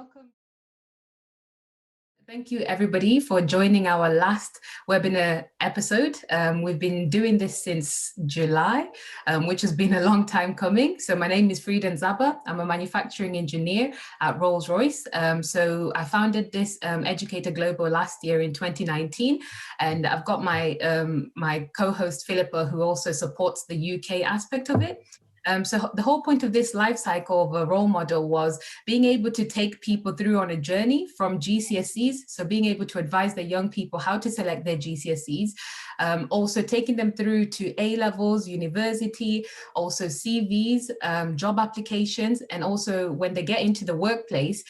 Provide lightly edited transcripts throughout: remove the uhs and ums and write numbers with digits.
Welcome. Thank you, everybody, for joining our last webinar episode. We've been doing this since July, which has been a long time coming. So my name is Frieza. I'm a manufacturing engineer at Rolls-Royce. So I founded this Edu-Cater Global last year in 2019, and I've got my, my co-host Philippa, who also supports the UK aspect of it. So the whole point of this life cycle of a role model was being able to take people through on a journey from GCSEs, so being able to advise the young people how to select their GCSEs, also taking them through to A-levels, university, also CVs, job applications, and also when they get into the workplace,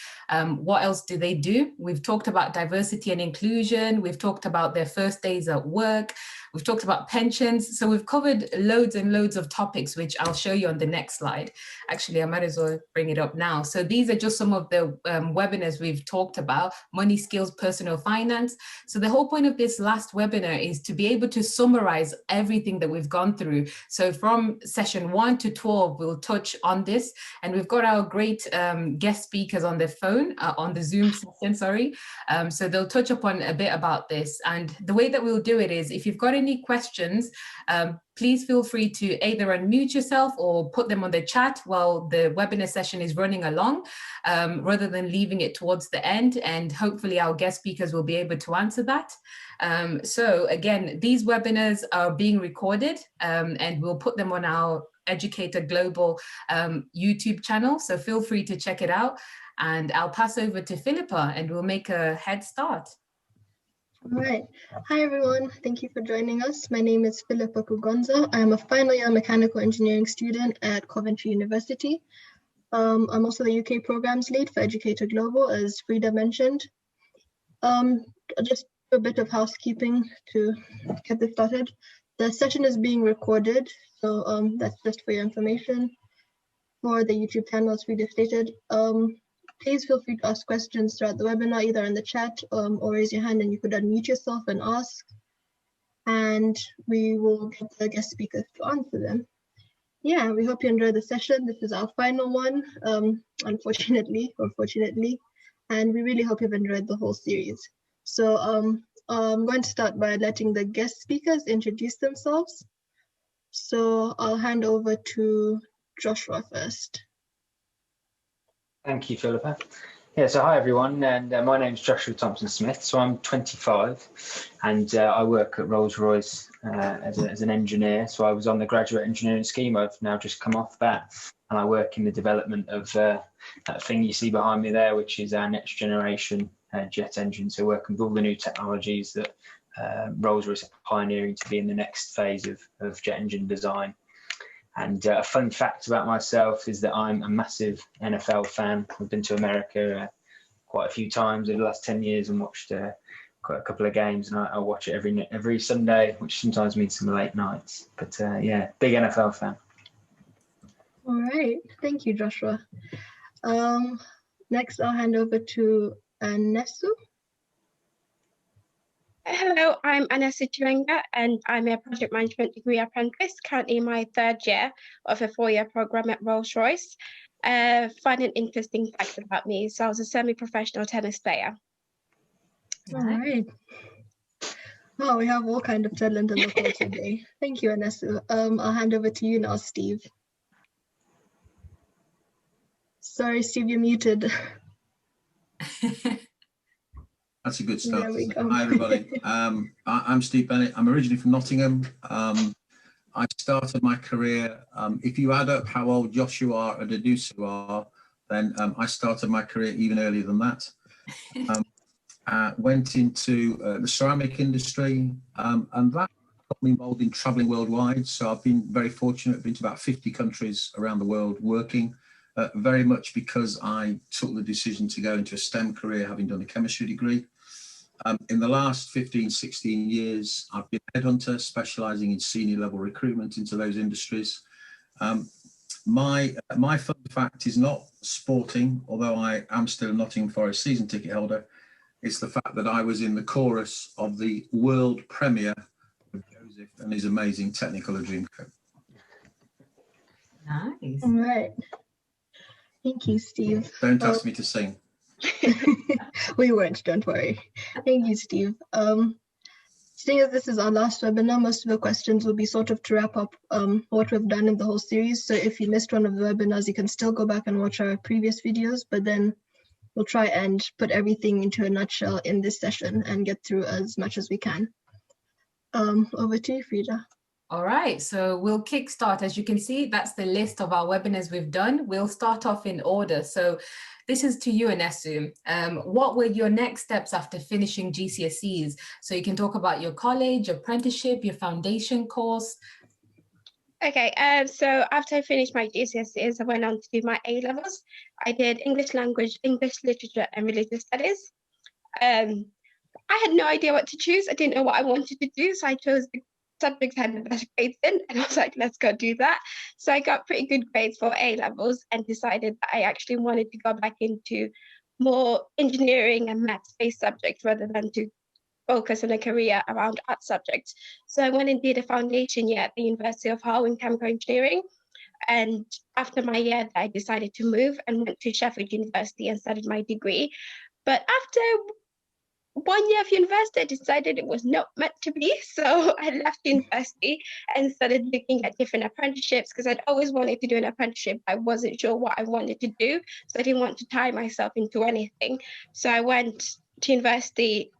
what else do they do? We've talked about diversity and inclusion, we've talked about their first days at work, we've talked about pensions. So we've covered loads and loads of topics, which I'll show you on the next slide. Actually, I might as well bring it up now. So these are just some of the webinars we've talked about: money, skills, personal finance. So the whole point of this last webinar is to be able to summarize everything that we've gone through. So from session 1 to 12, we'll touch on this. And we've got our great guest speakers on the phone, on the Zoom session, sorry. So they'll touch upon a bit about this. And the way that we'll do it is, if you've got any questions, please feel free to either unmute yourself or put them on the chat while the webinar session is running along, rather than leaving it towards the end. And hopefully our guest speakers will be able to answer that. So again, these webinars are being recorded, and we'll put them on our Edu-Cater Global YouTube channel. So feel free to check it out. And I'll pass over to Philippa and we'll make a head start. All right. Hi, everyone. Thank you for joining us. My name is Philippa Kugonza. I'm a final year mechanical engineering student at Coventry University. I'm also the UK programs lead for Edu-Cater Global, as Frida mentioned. Just a bit of housekeeping to get this started. The session is being recorded, so that's just for your information. For the YouTube channel, as Frida stated, please feel free to ask questions throughout the webinar, either in the chat or raise your hand and you could unmute yourself and ask. And we will get the guest speakers to answer them. Yeah, we hope you enjoy the session. This is our final one, unfortunately or fortunately. And we really hope you've enjoyed the whole series. So I'm going to start by letting the guest speakers introduce themselves. So I'll hand over to Joshua first. Thank you, Philippa. Yeah, so hi everyone, and my name's Joshua Thompson-Smith. So I'm 25, and I work at Rolls-Royce as an engineer. So I was on the graduate engineering scheme. I've now just come off that, and I work in the development of that thing you see behind me there, which is our next generation jet engine. So working with all the new technologies that Rolls-Royce are pioneering to be in the next phase of jet engine design. And a fun fact about myself is that I'm a massive NFL fan. I've been to America quite a few times over the last 10 years and watched quite a couple of games, and I watch it every Sunday, which sometimes means some late nights. But yeah, big NFL fan. All right, thank you, Joshua. Next, I'll hand over to Anesu. Hello, I'm Anesu Chivenga, and I'm a project management degree apprentice, currently in my 3rd year of a 4-year program at Rolls-Royce. Fun and interesting facts about me. So I was a semi-professional tennis player. All right. Oh, we have all kinds of talent in the call today. Thank you, Anesu. I'll hand over to you now, Steve. Sorry, Steve, you're muted. That's a good start. Hi, everybody. I'm Steve Bennett. I'm originally from Nottingham. I started my career, if you add up how old Joshua and Anesu are, then I started my career even earlier than that. Went into the ceramic industry, and that got me involved in traveling worldwide. So I've been very fortunate. I've been to about 50 countries around the world working. Very much because I took the decision to go into a STEM career, having done a chemistry degree. In the last 15, 16 years, I've been a headhunter, specialising in senior level recruitment into those industries. My fun fact is not sporting, although I am still a Nottingham Forest season ticket holder. It's the fact that I was in the chorus of the world premiere of Joseph and his amazing Technicolor Dreamcoat. Nice. All right. Thank you, Steve. Don't ask me to sing. We weren't, don't worry. Thank you, Steve. Seeing as this is our last webinar, most of the questions will be sort of to wrap up what we've done in the whole series. So if you missed one of the webinars, you can still go back and watch our previous videos, but then we'll try and put everything into a nutshell in this session and get through as much as we can. Over to you, Frieza. All right, so we'll kickstart. As you can see, that's the list of our webinars we've done. We'll start off in order. So this is to you, Anesu. What were your next steps after finishing GCSEs? So you can talk about your college, apprenticeship, your foundation course. Okay, so after I finished my GCSEs, I went on to do my A-levels. I did English language, English literature, and religious studies. I had no idea what to choose. I didn't know what I wanted to do, so I chose the subjects I had the best grades in, and I was like, let's go do that. So I got pretty good grades for A-levels and decided that I actually wanted to go back into more engineering and maths-based subjects rather than to focus on a career around art subjects. So I went and did a foundation year at the University of Hull in chemical engineering. And after my year, I decided to move and went to Sheffield University and started my degree. But after 1 year of university, I decided it was not meant to be. So I left university and started looking at different apprenticeships because I'd always wanted to do an apprenticeship. I wasn't sure what I wanted to do, so I didn't want to tie myself into anything. So I went to university,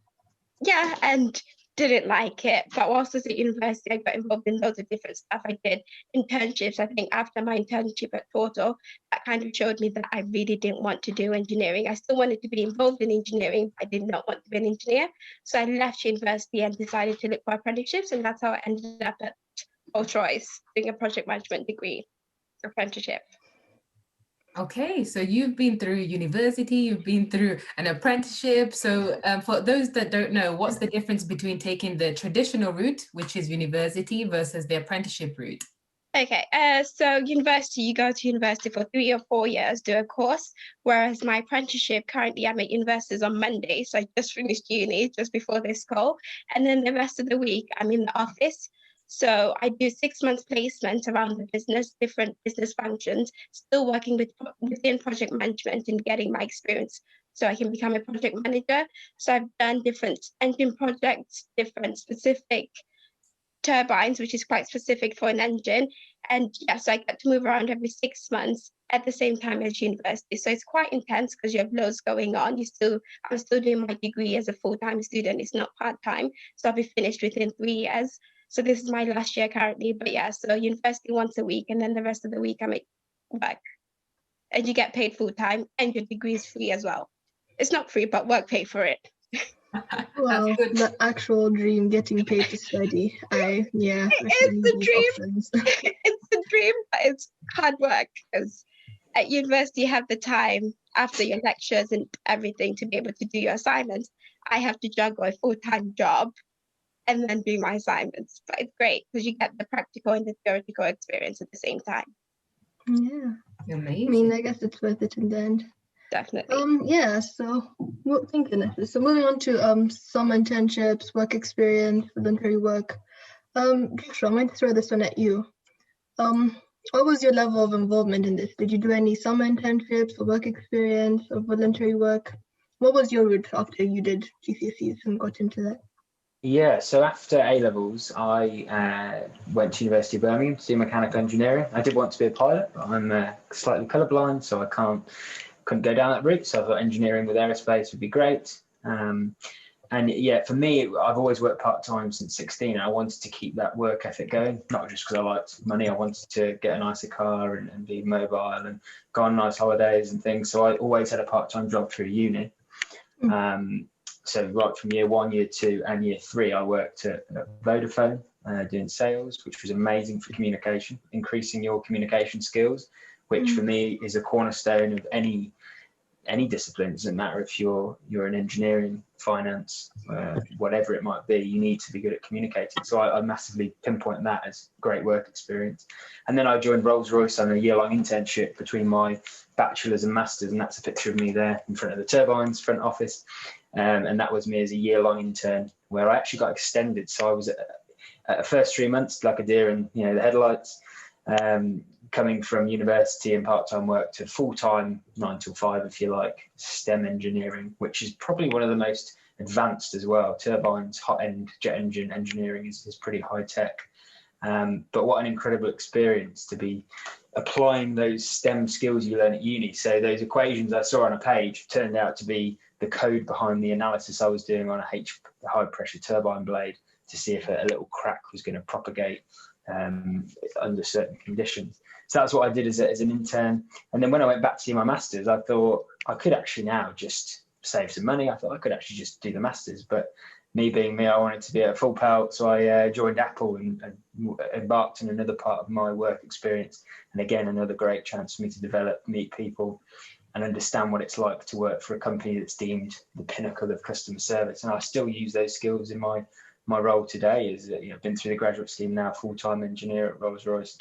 and didn't like it. But whilst I was at university, I got involved in loads of different stuff. I did internships. I think after my internship at Total, that kind of showed me that I really didn't want to do engineering. I still wanted to be involved in engineering, but I did not want to be an engineer. So I left university and decided to look for apprenticeships, and that's how I ended up at Rolls-Royce doing a project management degree apprenticeship. Okay, so you've been through university, you've been through an apprenticeship. So for those that don't know, what's the difference between taking the traditional route, which is university, versus the apprenticeship route? Okay, so university, you go to university for 3 or 4 years, do a course, whereas my apprenticeship, currently I'm at universities on Monday, so I just finished uni just before this call, and then the rest of the week I'm in the office. So I do 6 months placement around the business, different business functions, still working within project management and getting my experience so I can become a project manager. So I've done different engine projects, different specific turbines, which is quite specific for an engine. And yes, I get to move around every 6 months at the same time as university. So it's quite intense because you have loads going on. I'm still doing my degree as a full-time student. It's not part-time. So I'll be finished within 3 years. So this is my last year currently, but yeah, so university once a week, and then the rest of the week I'm at work. And you get paid full time, and your degree is free as well. It's not free, but work paid for it. Well, the actual dream, getting paid to study. It's the dream. It's the dream, but it's hard work because at university you have the time after your lectures and everything to be able to do your assignments. I have to juggle a full-time job and then do my assignments, but it's great because you get the practical and the theoretical experience at the same time. Yeah, Amazing. I mean, I guess it's worth it in the end. Definitely. Thank you. So moving on to some internships, work experience, voluntary work. Joshua, I'm going to throw this one at you. What was your level of involvement in this? Did you do any summer internships or work experience or voluntary work? What was your route after you did GCSEs and got into that? Yeah, so after A-levels, I went to University of Birmingham to do mechanical engineering. I did want to be a pilot, but I'm slightly colourblind, so I couldn't go down that route. So I thought engineering with aerospace would be great. And yeah, for me, I've always worked part-time since 16. And I wanted to keep that work ethic going, not just because I liked money. I wanted to get a nicer car and be mobile and go on nice holidays and things. So I always had a part-time job through uni. So right from year 1, year 2 and year 3, I worked at Vodafone doing sales, which was amazing for communication, increasing your communication skills, which for me is a cornerstone of any discipline. It doesn't matter if you're in engineering, finance, whatever it might be, you need to be good at communicating. So I massively pinpoint that as great work experience. And then I joined Rolls-Royce on a year-long internship between my bachelor's and master's, and that's a picture of me there in front of the turbines, front office. And that was me as a year-long intern where I actually got extended. So I was at the first 3 months like a deer in the headlights, coming from university and part-time work to full-time 9 till 5, if you like, STEM engineering, which is probably one of the most advanced as well. Turbines, hot-end jet engine engineering is pretty high-tech. But what an incredible experience to be applying those STEM skills you learn at uni. So those equations I saw on a page turned out to be the code behind the analysis I was doing on a high-pressure turbine blade to see if a little crack was going to propagate under certain conditions. So that's what I did as an intern. And then when I went back to do my master's, I thought I could actually now just save some money. I thought I could actually just do the master's, but me being me, I wanted to be a full pelt. So I joined Apple and embarked on another part of my work experience. And again, another great chance for me to develop, meet people, and understand what it's like to work for a company that's deemed the pinnacle of customer service. And I still use those skills in my role today. Is I've been through the graduate scheme now, full-time engineer at Rolls-Royce.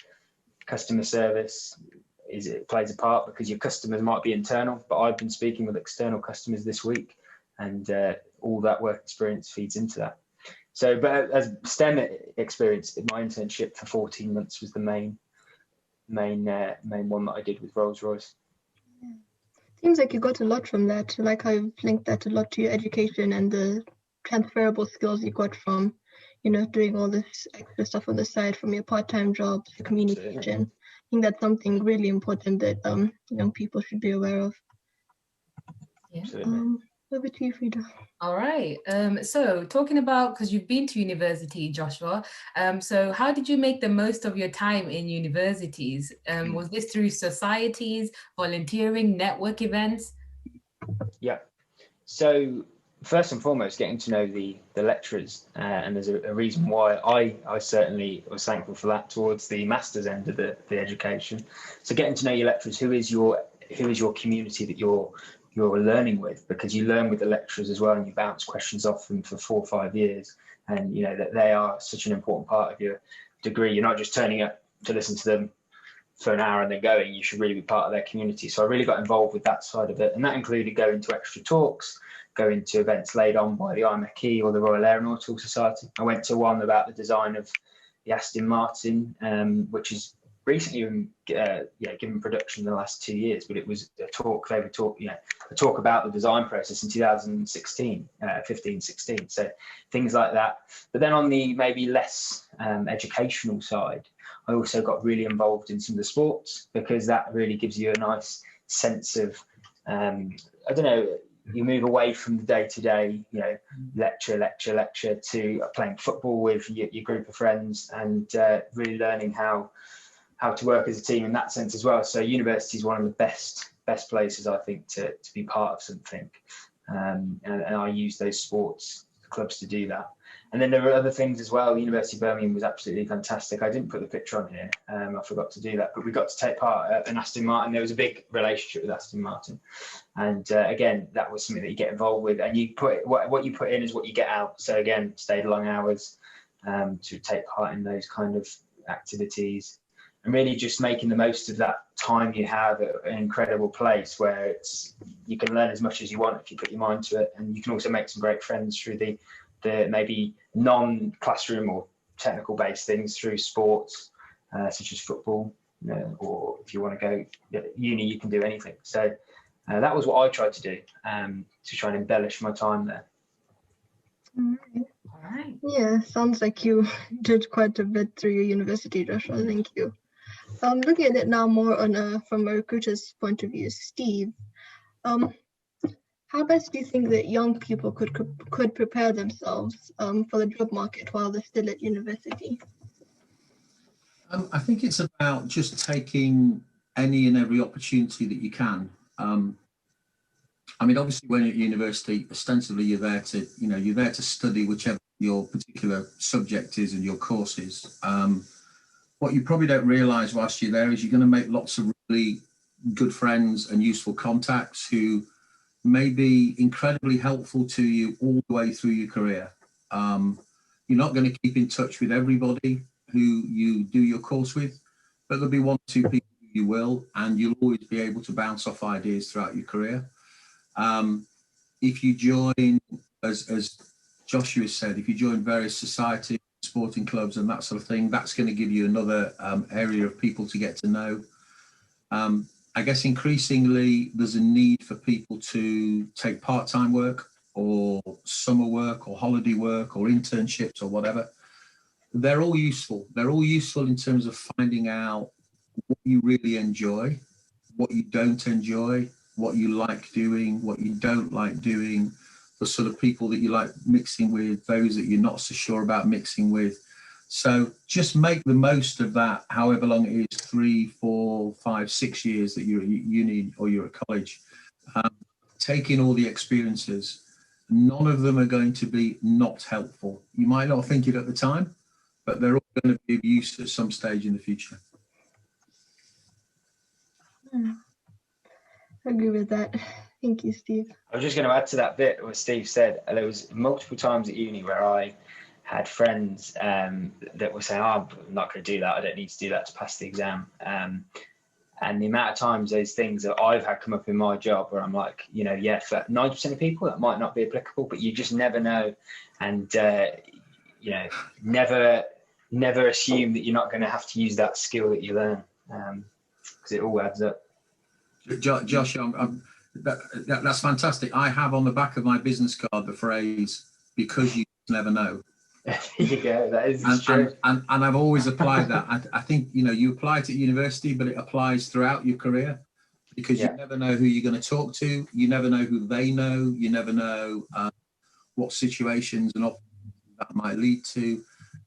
Customer service it plays a part because your customers might be internal, but I've been speaking with external customers this week, and all that work experience feeds into that. So, but as STEM experience, my internship for 14 months was the main one that I did with Rolls-Royce. Seems like you got a lot from that. Like I've linked that a lot to your education and the transferable skills you got from, doing all this extra stuff on the side from your part-time jobs, communication. Absolutely. I think that's something really important that young people should be aware of. Yeah. Over to you, Frieda. All right. So talking about, because you've been to university, Joshua, so how did you make the most of your time in universities? Was this through societies, volunteering, network events? Yeah. So first and foremost, getting to know the lecturers, and there's a reason why I certainly was thankful for that towards the master's end of the education. So getting to know your lecturers, who is your community that you're learning with, because you learn with the lecturers as well, and you bounce questions off them for 4 or 5 years, and that they are such an important part of your degree. You're not just turning up to listen to them for an hour and then going. You should really be part of their community. So I really got involved with that side of it, and that included going to extra talks, going to events laid on by the IMechE or the Royal Aeronautical Society. I went to one about the design of the Aston Martin, which is recently given production in the last 2 years, but it was a talk about the design process in 2016, 15-16. So things like that. But then on the maybe less educational side, I also got really involved in some of the sports, because that really gives you a nice sense of, you move away from the day-to-day, lecture to playing football with your group of friends, and really learning how to work as a team in that sense as well. So university is one of the best places, I think, to be part of something, and I use those sports clubs to do that. And then there are other things as well. University of Birmingham was absolutely fantastic. I didn't put the picture on here. I forgot to do that, but we got to take part at an Aston Martin. There was a big relationship with Aston Martin. And again, that was something that you get involved with, and you put what you put in is what you get out. So again, stayed long hours to take part in those kind of activities, and really just making the most of that time you have at an incredible place where you can learn as much as you want if you put your mind to it. And you can also make some great friends through the maybe non-classroom or technical based things through sports, such as football, or if you want to go uni, you can do anything. So that was what I tried to do, to try and embellish my time there. All right. Yeah, sounds like you did quite a bit through your university, Joshua. Thank you. Looking at it now more from a recruiter's point of view, Steve, how best do you think that young people could prepare themselves for the job market while they're still at university? I think it's about just taking any and every opportunity that you can. I mean, obviously, when you're at university, ostensibly you're there to study whichever your particular subject is and your course is. What you probably don't realise whilst you're there is you're going to make lots of really good friends and useful contacts who may be incredibly helpful to you all the way through your career. You're not going to keep in touch with everybody who you do your course with, but there'll be 1 or 2 people who you will, and you'll always be able to bounce off ideas throughout your career. If you join, as Joshua said, if you join various societies, sporting clubs and that sort of thing. That's going to give you another area of people to get to know. I guess increasingly there's a need for people to take part-time work or summer work or holiday work or internships or whatever. They're all useful. They're all useful in terms of finding out what you really enjoy, what you don't enjoy, what you like doing, what you don't like doing, the sort of people that you like mixing with, those that you're not so sure about mixing with. So just make the most of that, however long it is, 3, 4, 5, 6 years that you're at uni or you're at college. Take in all the experiences. None of them are going to be not helpful. You might not think it at the time, but they're all going to be of use at some stage in the future. I agree with that. Thank you, Steve. I was just going to add to that bit what Steve said. There was multiple times at uni where I had friends that were saying, oh, I'm not going to do that. I don't need to do that to pass the exam. And the amount of times those things that I've had come up in my job where I'm like, you know, yeah, for 90% of people, that might not be applicable, but you just never know. And, you know, never assume that you're not going to have to use that skill that you learn, because it all adds up. Josh, that's fantastic. I have on the back of my business card the phrase, because you never know. There you go. That is true. And I've always applied that. I think, you know, you apply it at university, but it applies throughout your career, because you never know who you're going to talk to. You never know who they know. You never know what situations and that might lead to.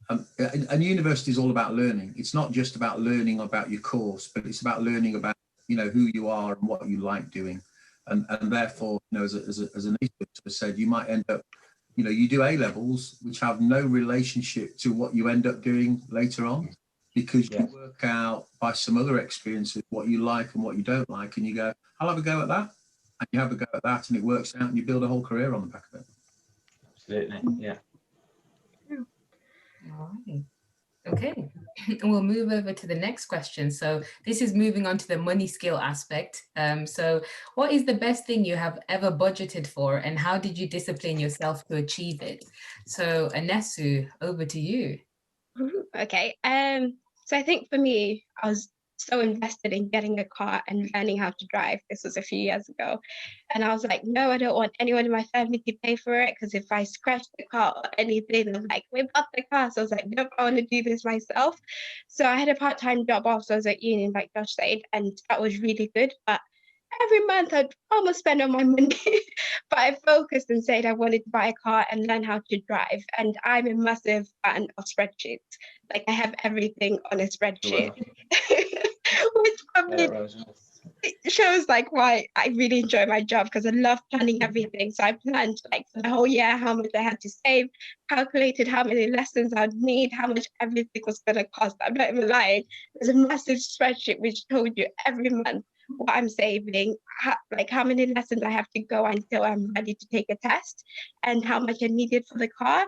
And university is all about learning. It's not just about learning about your course, but it's about learning about, you know, who you are and what you like doing. And therefore, you know, as Anesu said, you might end up, you know, you do A-levels, which have no relationship to what you end up doing later on, because you work out by some other experiences what you like and what you don't like, and you go, I'll have a go at that, and you have a go at that, and it works out, and you build a whole career on the back of it. Absolutely, yeah. All right. Okay, and we'll move over to the next question. So this is moving on to the money skill aspect. So what is the best thing you have ever budgeted for, and how did you discipline yourself to achieve it? So Anesu, over to you. Okay, so I think for me, I was so invested in getting a car and learning how to drive. This was a few years ago. And I was like, no, I don't want anyone in my family to pay for it, because if I scratch the car or anything, they're like, we bought the car. So I was like, nope, I want to do this myself. So I had a part-time job also as at uni, like Josh said, and that was really good. But every month I'd almost spend all my money, but I focused and said I wanted to buy a car and learn how to drive. And I'm a massive fan of spreadsheets. Like, I have everything on a spreadsheet, which probably shows like why I really enjoy my job, because I love planning everything. So I planned like for the whole year how much I had to save, calculated how many lessons I'd need, how much everything was going to cost. I'm not even lying. There's a massive spreadsheet which told you every month what I'm saving, how many lessons I have to go until I'm ready to take a test, and how much I needed for the car.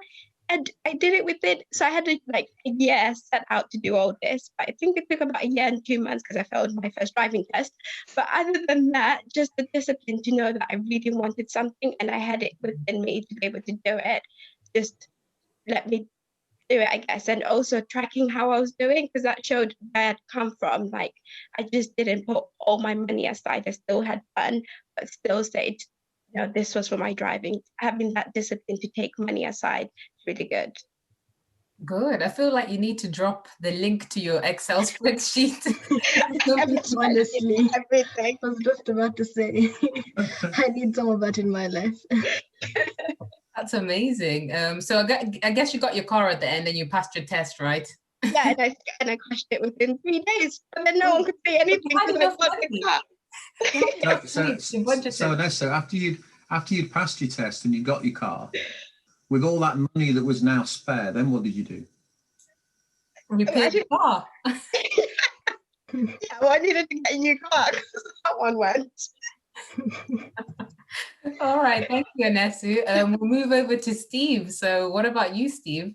And I did it within, so I had to like a year set out to do all this. But I think it took about a year and 2 months because I failed my first driving test. But other than that, just the discipline to know that I really wanted something and I had it within me to be able to do it, just let me do it, I guess. And also tracking how I was doing, because that showed where I'd come from. Like, I just didn't put all my money aside. I still had fun, but still said, you know, this was for my driving. Having that discipline to take money aside is really good. Good. I feel like you need to drop the link to your Excel spreadsheet. Honestly, everything. I was just about to say, I need some of that in my life. That's amazing. So I guess you got your car at the end and you passed your test, right? Yeah, and I crashed it within 3 days, but then no one could say anything because I bought the car. So Anesu, after you'd passed your test and you got your car, with all that money that was now spare, then what did you do? Repair the car. Yeah, well, I needed to get a new car because that one went. All right, thank you, Anesu. We'll move over to Steve. So what about you, Steve?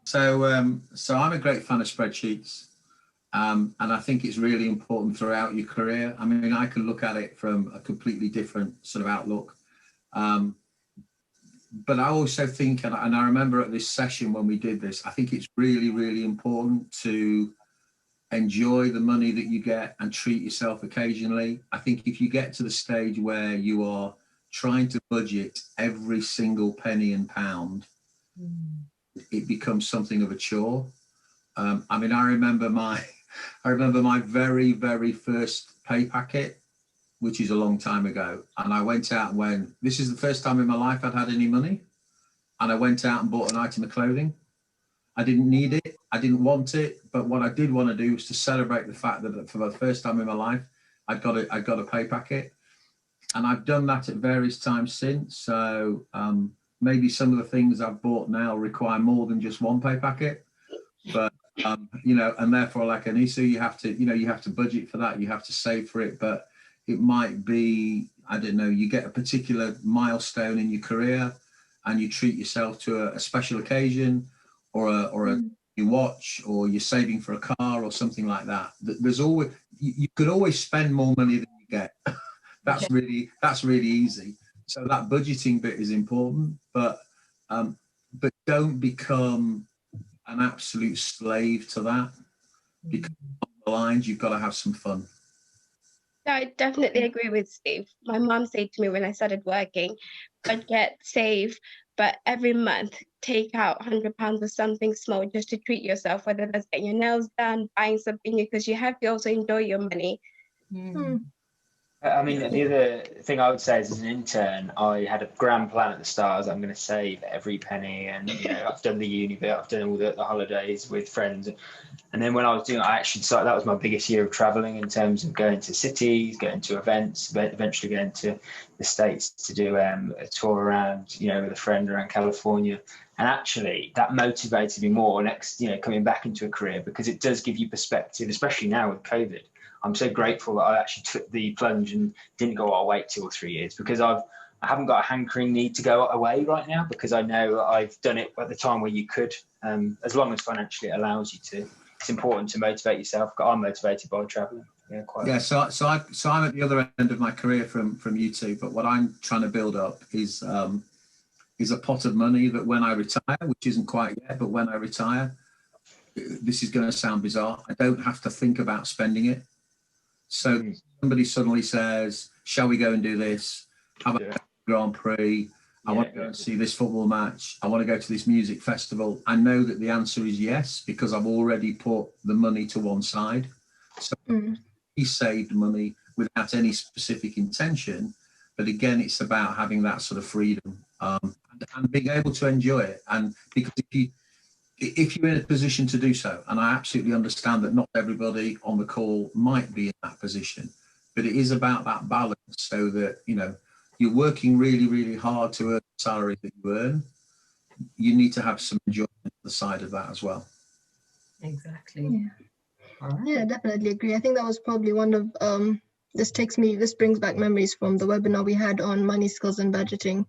So I'm a great fan of spreadsheets. And I think it's really important throughout your career. I mean, I can look at it from a completely different sort of outlook. but I also think, and I remember at this session when we did this, I think it's really, really important to enjoy the money that you get and treat yourself occasionally. I think if you get to the stage where you are trying to budget every single penny and pound, it becomes something of a chore. I mean, I remember my very, very first pay packet, which is a long time ago. And I went out and went, this is the first time in my life I'd had any money. And I went out and bought an item of clothing. I didn't need it. I didn't want it. But what I did want to do was to celebrate the fact that for the first time in my life, I got a pay packet. And I've done that at various times since. So maybe some of the things I've bought now require more than just one pay packet. But, you know, and therefore, like Anesu, you have to budget for that. You have to save for it. But it might be, I don't know, you get a particular milestone in your career and you treat yourself to a special occasion, or a new watch, or you're saving for a car or something like that. There's always, you could always spend more money than you get. That's really easy. So that budgeting bit is important, but don't become an absolute slave to that, because on the lines you've got to have some fun. I definitely agree with Steve. My mom said to me when I started working, budget, save, but every month take out £100 or something small just to treat yourself, whether that's getting your nails done, buying something new, because you have to also enjoy your money. I mean, the other thing I would say is, as an intern, I had a grand plan at the start. I'm going to save every penny, and you know, I've done the uni bit, I've done all the holidays with friends, and then when I was doing it, I actually decided that was my biggest year of traveling in terms of going to cities, going to events, but eventually going to the States to do a tour around, you know, with a friend around California. And actually, that motivated me more next, you know, coming back into a career, because it does give you perspective, especially now with COVID. I'm so grateful that I actually took the plunge and didn't go, I'll wait 2 or 3 years, because I haven't got a hankering need to go away right now, because I know I've done it at the time where you could, as long as financially it allows you to. It's important to motivate yourself. I'm motivated by traveling. Yeah, so I'm at the other end of my career from you two, but what I'm trying to build up is a pot of money that when I retire, which isn't quite yet, but when I retire, this is going to sound bizarre, I don't have to think about spending it. So somebody suddenly says, shall we go and do this? Have a Grand Prix? I want to go and see this football match. I want to go to this music festival. I know that the answer is yes, because I've already put the money to one side. So he saved money without any specific intention. But again, it's about having that sort of freedom and being able to enjoy it. And because if you're in a position to do so, and I absolutely understand that not everybody on the call might be in that position, but it is about that balance, so that, you know, you're working really, really hard to earn the salary that you earn. You need to have some enjoyment on the side of that as well. Exactly. Yeah. Yeah, definitely agree. I think that was probably one of this brings back memories from the webinar we had on money, skills and budgeting.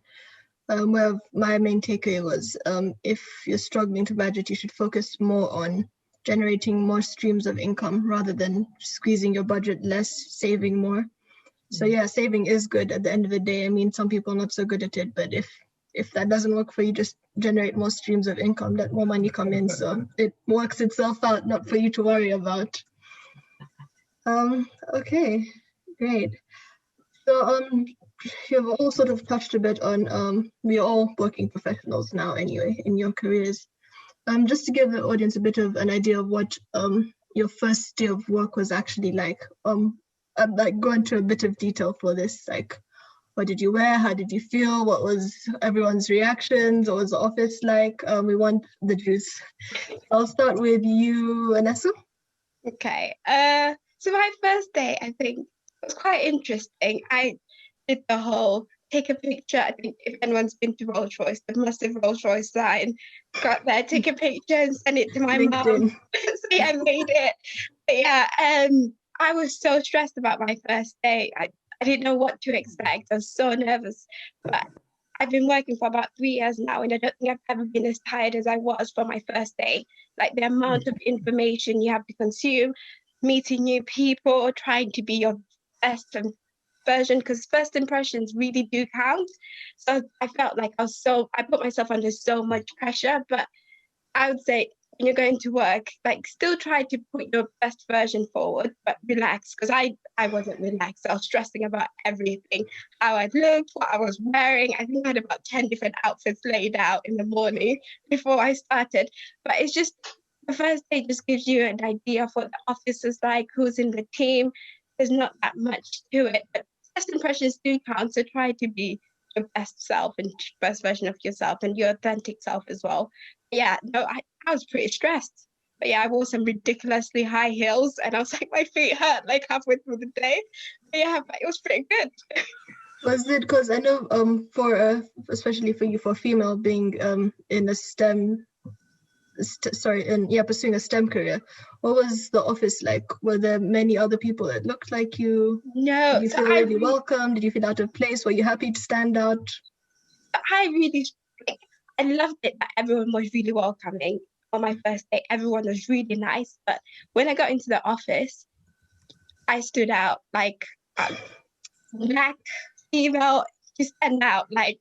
Where my main takeaway was, if you're struggling to budget, you should focus more on generating more streams of income rather than squeezing your budget less, saving more. So yeah, saving is good at the end of the day. I mean, some people are not so good at it, but if that doesn't work for you, just generate more streams of income, let more money come in, so it works itself out, not for you to worry about. Okay, great. So you've all sort of touched a bit on, we're all working professionals now anyway in your careers. Just to give the audience a bit of an idea of what your first day of work was actually like, I'd like go into a bit of detail for this, like what did you wear, how did you feel, what was everyone's reactions, what was the office like? We want the juice. I'll start with you, Anesu. Okay, so my first day, I think, was quite interesting. I did the whole take a picture. I think if anyone's been to Rolls-Royce, the massive Rolls-Royce sign, got there, take a picture and send it to my mum. So yeah, I made it. But yeah, I was so stressed about my first day. I didn't know what to expect. I was so nervous. But I've been working for about 3 years now, and I don't think I've ever been as tired as I was for my first day. Like the amount of information you have to consume, meeting new people, trying to be your best and version, because first impressions really do count. So I felt like I put myself under so much pressure. But I would say when you're going to work, like still try to put your best version forward, but relax, because I wasn't relaxed. I was stressing about everything, how I looked, what I was wearing. I think I had about 10 different outfits laid out in the morning before I started. But it's just the first day just gives you an idea of what the office is like, who's in the team. There's not that much to it, but first impressions do count. So try to be your best self and best version of yourself and your authentic self as well. Yeah, no, I was pretty stressed. But yeah, I wore some ridiculously high heels and I was like, my feet hurt like halfway through the day. But yeah, but it was pretty good. Was it because I know especially for you, for female being in a STEM, pursuing a STEM career, what was the office like? Were there many other people that looked like you? No. Did you feel really welcome? Did you feel out of place? Were you happy to stand out? I loved it that everyone was really welcoming on my first day. Everyone was really nice. But when I got into the office, I stood out like black, female, you stand out like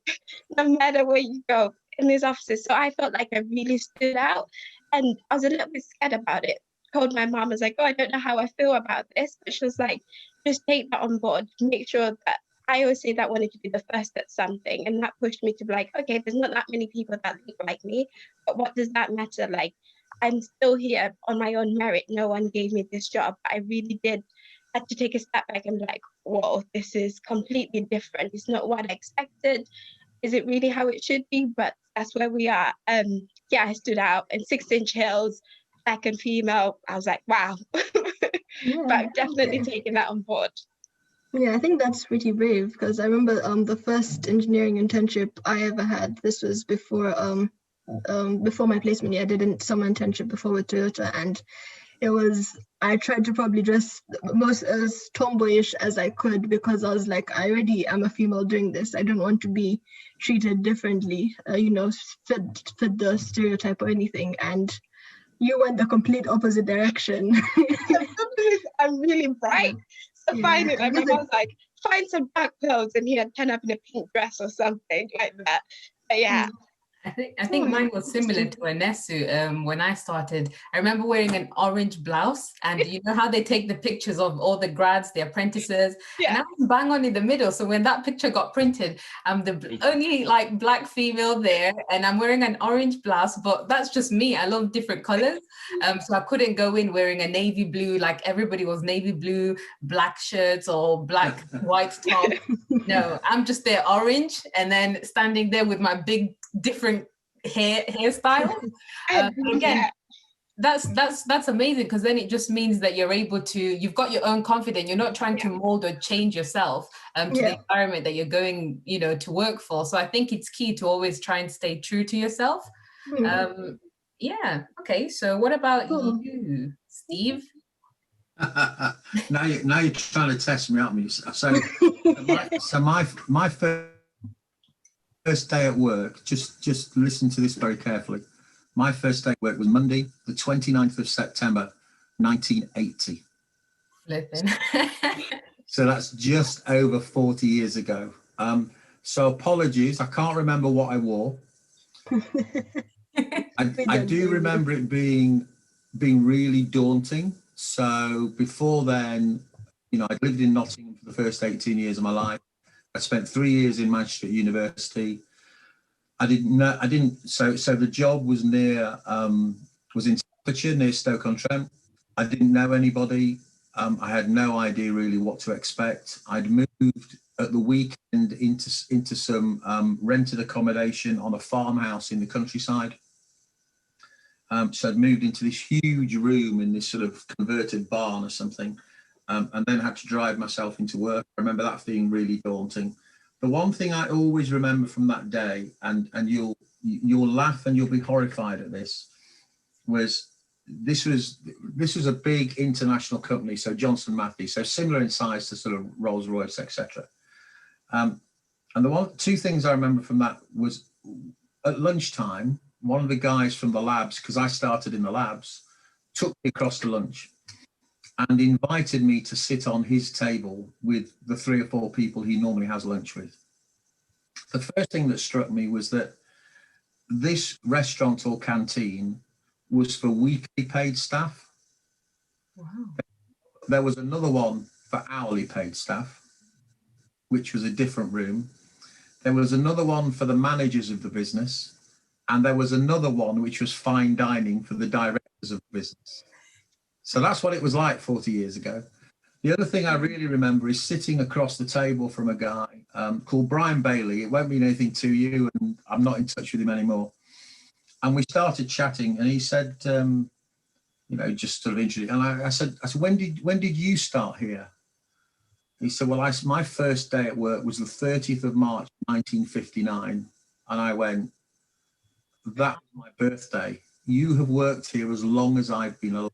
no matter where you go in these offices. So I felt like I really stood out and I was a little bit scared about it. Told my mom, I was like, oh, I don't know how I feel about this. But she was like, just take that on board. Make sure that I always say that I wanted to be the first at something. And that pushed me to be like, okay, there's not that many people that look like me. But what does that matter? Like, I'm still here on my own merit. No one gave me this job. I really had to take a step back and be like, whoa, this is completely different. It's not what I expected. Is it really how it should be? But that's where we are. Yeah, I stood out in 6-inch heels, black and female. I was like, wow. Yeah, but I've definitely taken that on board. Yeah, I think that's pretty brave because I remember the first engineering internship I ever had. This was before my placement year. I did a summer internship before with Toyota, and I tried to probably dress most as tomboyish as I could because I was like, I already am a female doing this. I don't want to be treated differently, fit the stereotype or anything. And you went the complete opposite direction. I'm really bright. So finally, my mom was like, find some black clothes and he'd turn up in a pink dress or something like that. But yeah. I think mine was similar to Anesu. When I started, I remember wearing an orange blouse, and you know how they take the pictures of all the grads, the apprentices, and I was bang on in the middle. So when that picture got printed, I'm the only like black female there, and I'm wearing an orange blouse. But that's just me. I love different colors, so I couldn't go in wearing a navy blue like everybody was navy blue, black shirts or black white top. No, I'm just there orange, and then standing there with my big different hairstyle. Again, that's amazing because then it just means that you've got your own confidence. You're not trying to mold or change yourself to the environment that you're going, to work for. So I think it's key to always try and stay true to yourself. Okay. So what about you, Steve? Now you're trying to test me, aren't you? So my first day at work, just listen to this very carefully. My first day at work was Monday, the 29th of September, 1980. So that's just over 40 years ago. So apologies, I can't remember what I wore. I do remember it being really daunting. So before then, I'd lived in Nottingham for the first 18 years of my life. I spent 3 years in Manchester University. So the job was was in Staffordshire, near Stoke-on-Trent. I didn't know anybody. I had no idea really what to expect. I'd moved at the weekend into some rented accommodation on a farmhouse in the countryside. So I'd moved into this huge room in this sort of converted barn or something. And then had to drive myself into work. I remember that being really daunting. The one thing I always remember from that day, and you'll laugh and you'll be horrified at this, was this was a big international company, so Johnson Matthey, so similar in size to sort of Rolls-Royce, etc. And two things I remember from that was at lunchtime, one of the guys from the labs, because I started in the labs, took me across to lunch. and invited me to sit on his table with the 3 or 4 people he normally has lunch with. The first thing that struck me was that this restaurant or canteen was for weekly paid staff. Wow. There was another one for hourly paid staff, which was a different room. There was another one for the managers of the business, and there was another one which was fine dining for the directors of the business. So that's what it was like 40 years ago. The other thing I really remember is sitting across the table from a guy called Brian Bailey. It won't mean anything to you, and I'm not in touch with him anymore. And we started chatting, and he said, you know, just sort of introduced. And I said, when did you start here? He said, well, my first day at work was the 30th of March, 1959. And I went, that was my birthday. You have worked here as long as I've been alive.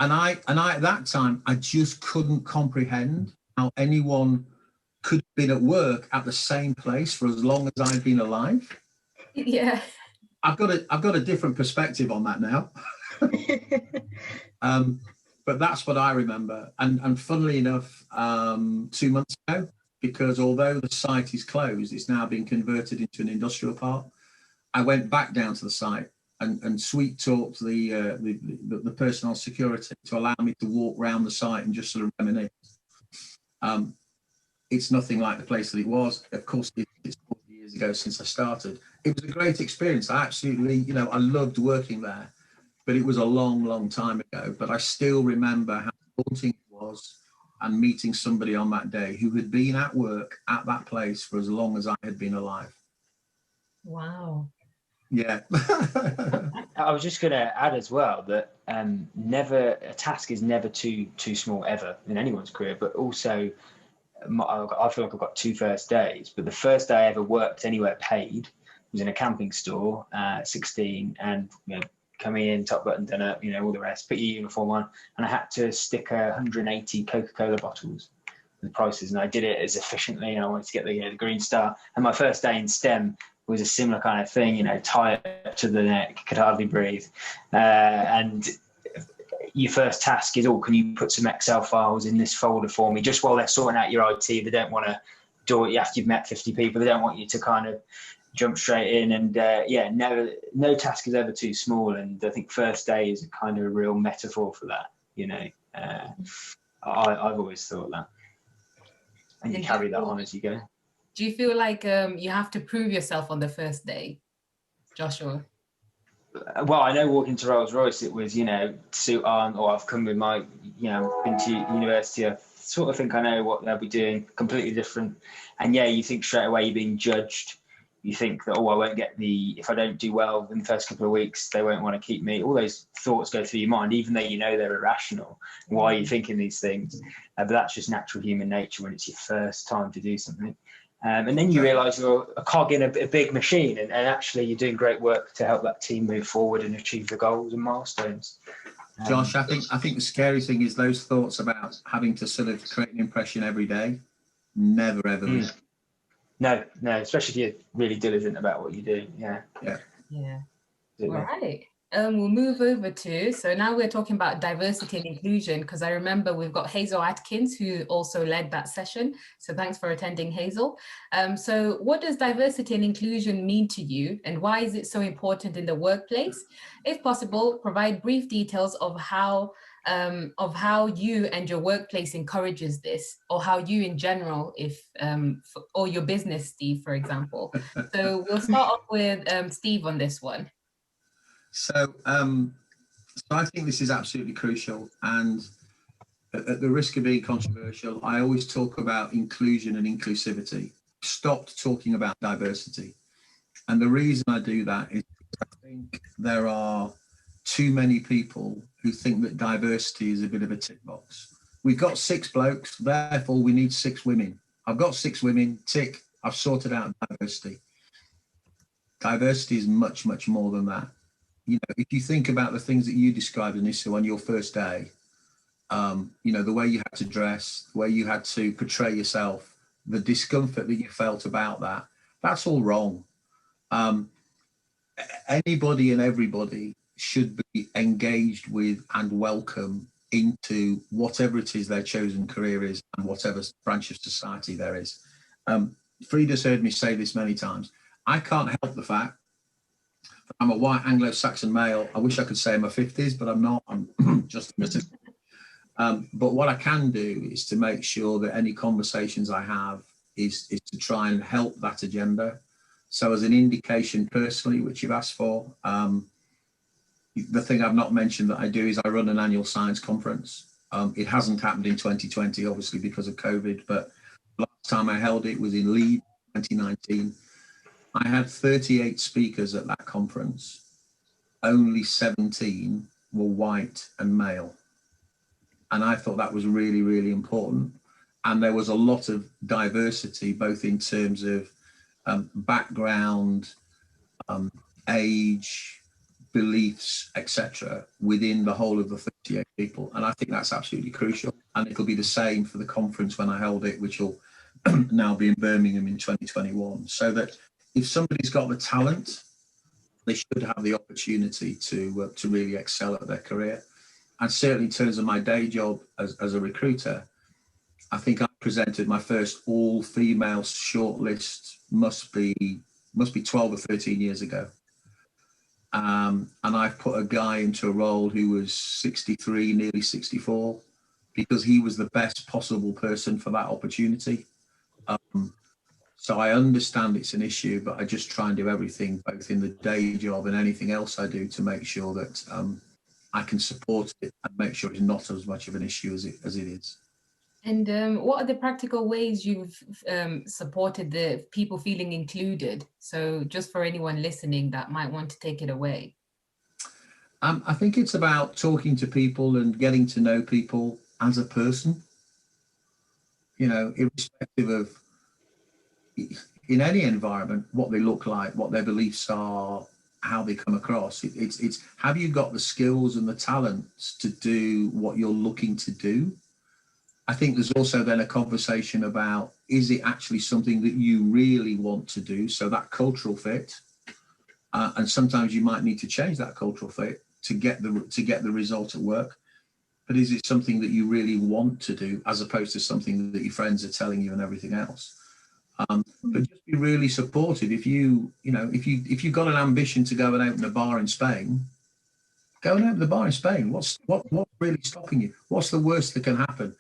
and I at that time, I just couldn't comprehend how anyone could have been at work at the same place for as long as I've been alive. Yeah. I've got a different perspective on that now. But that's what I remember. And funnily enough, 2 months ago, because although the site is closed, it's now been converted into an industrial park. I went back down to the site and sweet talked the person on security to allow me to walk around the site and just sort of reminisce. It's nothing like the place that it was. Of course, it's 40 years ago since I started. It was a great experience. I absolutely, you know, I loved working there, but it was a long, long time ago. But I still remember how daunting it was and meeting somebody on that day who had been at work at that place for as long as I had been alive. Wow. Yeah. I was just going to add as well that a task is never too small ever in anyone's career, but also I feel like I've got 2 first days, but the first day I ever worked anywhere paid was in a camping store at 16, and you know, coming in, top button done up, you know, all the rest, put your uniform on, and I had to stick 180 Coca-Cola bottles with the prices, and I did it as efficiently, and I wanted to get the green star. And my first day in STEM was a similar kind of thing, you know, tie up to the neck, could hardly breathe, and your first task is, can you put some Excel files in this folder for me, just while they're sorting out your IT. They don't want to do it after you've met 50 people. They don't want you to kind of jump straight in. And no task is ever too small. And I think first day is a kind of a real metaphor for that, you know. I've always thought that. And you carry that on as you go. Do you feel like you have to prove yourself on the first day, Joshua? Well, I know walking to Rolls-Royce, it was, you know, suit on, or I've come with my, you know, been to university, I sort of think I know what they'll be doing, completely different. And yeah, you think straight away you're being judged. You think that, I won't get if I don't do well in the first couple of weeks, they won't want to keep me. All those thoughts go through your mind, even though you know they're irrational. Why are you thinking these things? But that's just natural human nature when it's your first time to do something. And then you realise you're a cog in a big machine, and actually you're doing great work to help that team move forward and achieve the goals and milestones. Josh, I think the scary thing is those thoughts about having to sort of create an impression every day. Never ever. No, especially if you're really diligent about what you do. Yeah. All right. We'll move over to, so now we're talking about diversity and inclusion, because I remember we've got Hazel Atkins, who also led that session. So thanks for attending, Hazel. So what does diversity and inclusion mean to you, and why is it so important in the workplace? If possible, provide brief details of how you and your workplace encourages this, or how you in general, or your business, Steve, for example. So we'll start off with Steve on this one. So I think this is absolutely crucial, and at the risk of being controversial, I always talk about inclusion and inclusivity. Stopped talking about diversity. And the reason I do that is I think there are too many people who think that diversity is a bit of a tick box. We've got 6 blokes, therefore we need 6 women. I've got 6 women, tick, I've sorted out diversity. Diversity is much, much more than that. You know, if you think about the things that you described, Anesu, on your first day, you know, the way you had to dress, the way you had to portray yourself, the discomfort that you felt about that, that's all wrong. Anybody and everybody should be engaged with and welcome into whatever it is their chosen career is and whatever branch of society there is. Frieda's heard me say this many times. I can't help the fact that I'm a white Anglo-Saxon male. I wish I could say I'm a 50s, but I'm not. I'm just a British. But what I can do is to make sure that any conversations I have is to try and help that agenda. So as an indication personally, which you've asked for, the thing I've not mentioned that I do is I run an annual science conference. It hasn't happened in 2020, obviously, because of COVID, but last time I held it was in Leeds, 2019. I had 38 speakers at that conference. Only 17 were white and male. And I thought that was really, really important. And there was a lot of diversity, both in terms of background, age, beliefs, etc., within the whole of the 38 people. And I think that's absolutely crucial. And it'll be the same for the conference when I hold it, which will now be in Birmingham in 2021. So that if somebody's got the talent, they should have the opportunity to really excel at their career. And certainly in terms of my day job as a recruiter, I think I presented my first all-female shortlist must be 12 or 13 years ago. And I've put a guy into a role who was 63, nearly 64, because he was the best possible person for that opportunity. So I understand it's an issue, but I just try and do everything, both in the day job and anything else I do, to make sure that I can support it and make sure it's not as much of an issue as it is. And what are the practical ways you've supported the people feeling included? So just for anyone listening that might want to take it away. I think it's about talking to people and getting to know people as a person, you know, irrespective of, in any environment, what they look like, what their beliefs are, how they come across. It's have you got the skills and the talents to do what you're looking to do? I think there's also then a conversation about, is it actually something that you really want to do? So that cultural fit, and sometimes you might need to change that cultural fit to get the result at work. But is it something that you really want to do, as opposed to something that your friends are telling you and everything else? But just be really supportive. If you've got an ambition to go and open a bar in Spain, go and open the bar in Spain. What's really stopping you? What's the worst that can happen?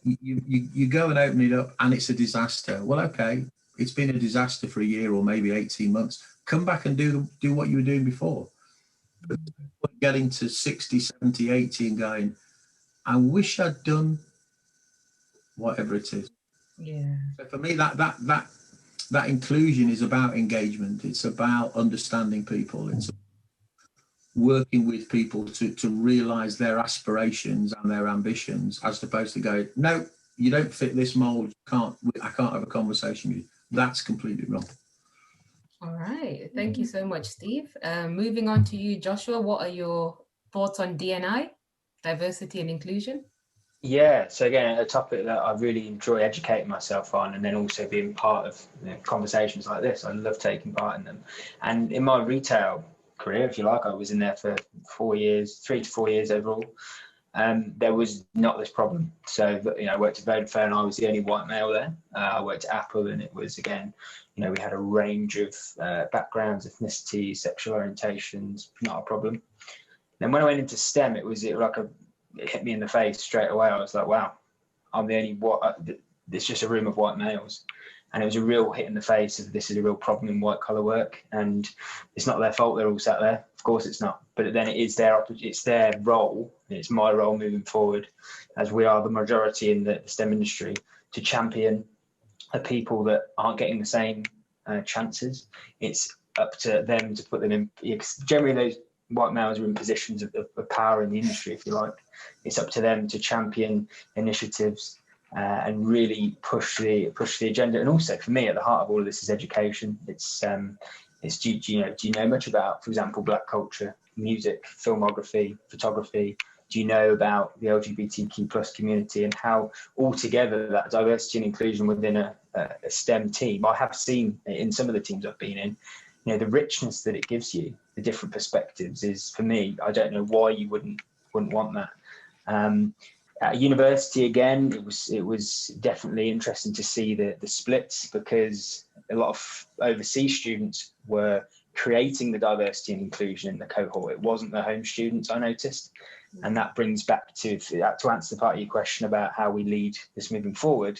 You go and open it up and it's a disaster. Well, okay, it's been a disaster for a year or maybe 18 months. Come back and do what you were doing before. But getting to 60, 70, 80 and going, I wish I'd done whatever it is. Yeah. So for me, that inclusion is about engagement. It's about understanding people. It's working with people to realize their aspirations and their ambitions, as opposed to go, no, you don't fit this mold. I can't have a conversation with you. That's completely wrong. All right. Thank you so much, Steve. Moving on to you, Joshua. What are your thoughts on D&I, diversity and inclusion? Yeah, so again, a topic that I really enjoy educating myself on, and then also being part of conversations like this. I love taking part in them. And in my retail career, if you like, I was in there for 4 years, 3 to 4 years overall. There was not this problem. So, I worked at Vodafone and I was the only white male there. I worked at Apple and it was, again, we had a range of backgrounds, ethnicities, sexual orientations, not a problem. Then when I went into STEM, it hit me in the face straight away. I was like, wow, I'm the only it's just a room of white males. And it was a real hit in the face of, this is a real problem in white collar work. And it's not their fault they're all sat there. Of course it's not. But then it's their role, and it's my role moving forward, as we are the majority in the STEM industry, to champion the people that aren't getting the same chances. It's up to them to put them in. Generally, those white males are in positions of power in the industry, if you like. It's up to them to champion initiatives and really push the agenda. And also, for me, at the heart of all of this is education. It's do you know much about, for example, Black culture, music, filmography, photography? Do you know about the LGBTQ plus community and how altogether that diversity and inclusion within a STEM team? I have seen in some of the teams I've been in, the richness that it gives you, the different perspectives is, for me, I don't know why you wouldn't want that. At university, again, it was definitely interesting to see the splits, because a lot of overseas students were creating the diversity and inclusion in the cohort. It wasn't the home students, I noticed. And that brings back to answer the part of your question about how we lead this moving forward.